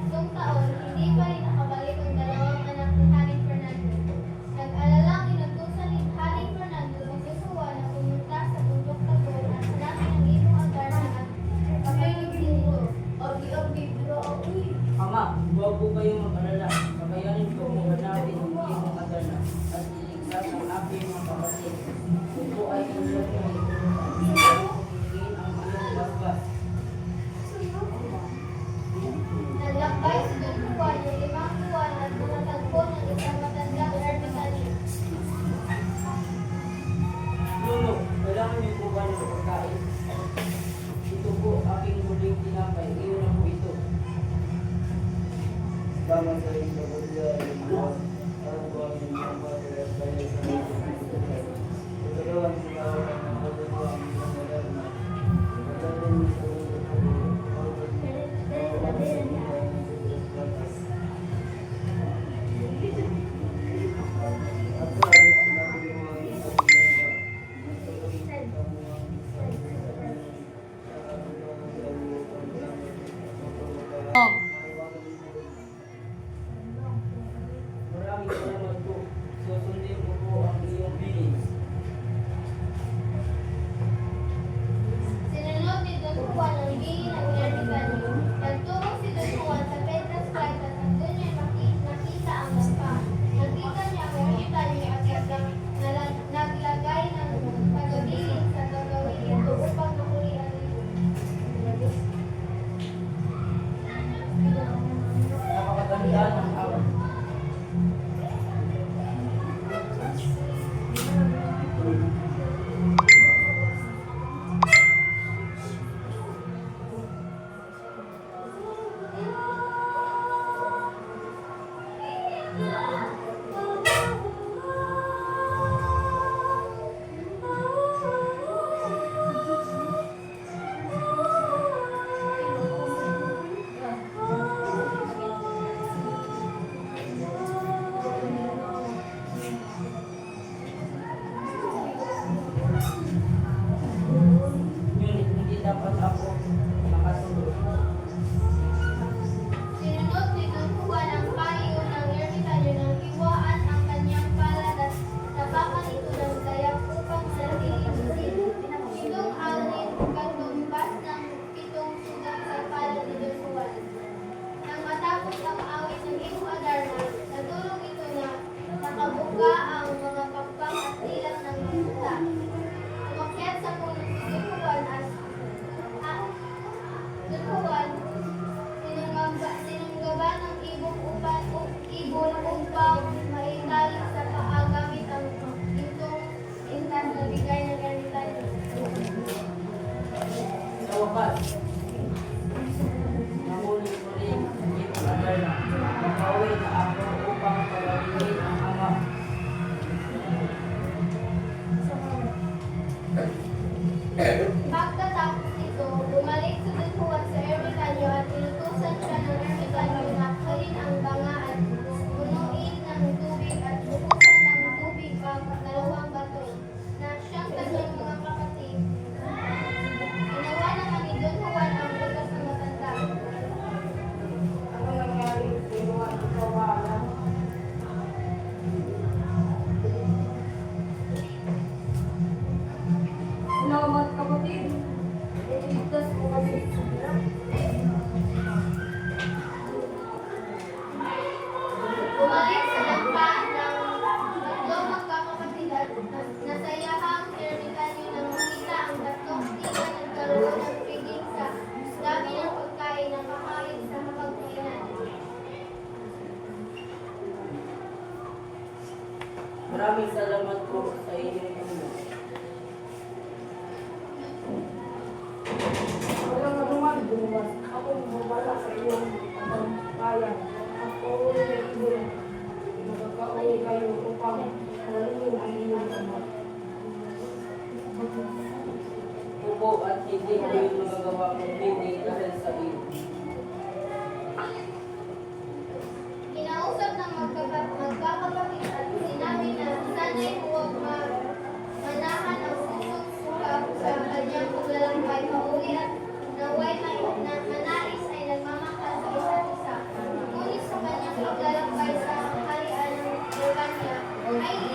gustong taon, hindi pa rin nakabalik ang dalawang anak ni Haring Fernando. Nag-alalang inutusan ni Haring Fernando ang Joshua na pumunta sa bundok Tabor at hanapin ang ibong altar at pagkaligsin ito. Ama, huwag po kayong mag-alala. Kakayanin ko kung hanapin ang iyong kadana at iligtas ang aking mga kapatid. Ito ay inyong pagiging ang iyong basbas. Naglakbay si Joshua ng 5 buwan at nakatagpo ng isang matandang ermitanyo. Lolo, kailangan niyo po ba ng pagkain? Ito po aking huling tinapay. Iyon na po ito. Tama sa iyong kapatid ay buwan. Ang buwan ng mga kapatid ay sa mga kapatid. Tutulungan sila ng kapatid ang isang moderna. Pagdating sa Maraming salamat po. Susundin ko po ang iyong bilin. Sinunod ni Don Juan ang bili ng ermitanyo. Nagtungo si Don Juan sa Petras Flight at doon niya nakita ang lampa. Nakita niya ang ermitanyo at naglagay ng pagabilin sa gagawin ito upang mahuli ang ito. Napakaganda ng awan. Ngunit hindi dapat ako makatulog. Sinunod ni Don Juan ang payo ng ermitanyo nang hiwaan ang kanyang palad at tapakan ito ng dayap upang manatilihin. Itong alin katumbas ng 7 sugat sa palad ni Don Juan. Nang matapos ang awit ng ibong Adarna, natulong ito na nakabuka ang mga pakpak at dilat ng puta. Umakyat sa puno si Don Juan at Don Juan, sinunggaba ng ibon upang maitali sa paa gamit ang itong intas na bigay ng ermitanyo. Sa wakas, nahuli ko rin ang iyong Adarna. Nakauwi na ako upang pagawin ang ama. Pagkatapos nito, bumalik si Don Juan sa ermitanyo at inutusan siya ng ermitanyo na kalin ang banga at punuin ng tubig at bukusan ng tubig ang 2 bato na siyang kanyang mga kapatid. Ginawa naman ni Don Juan ang butas ng matanda. Ano nangyari? Ginawa ito ba alam? Salamat kapatid. Iligtas mo kami sa hirap. Bumalik sa lampa ng 3 magkakapatid at nasayahang ermitanyo nang makita ang 3 tiga nagkaroon ng piging sa dami ng pagkain ng kakain sa mapagkulinan. Maraming salamat po sa inyong tulong. Walang anuman, Juan. Ako bumala sa iyong bayan. Ako ay ibon. Magkakauwi kayo upang malalim ang iyong ama. Opo at hindi ko yung magagawa kung hindi dahil sa iyo. Kinausap ng magkakapatid at sinabi na sana'y huwag manahan ang suka sa kanyang paglalakbay pauwi at naway manais ay nagmamahal sa isa't isa. ay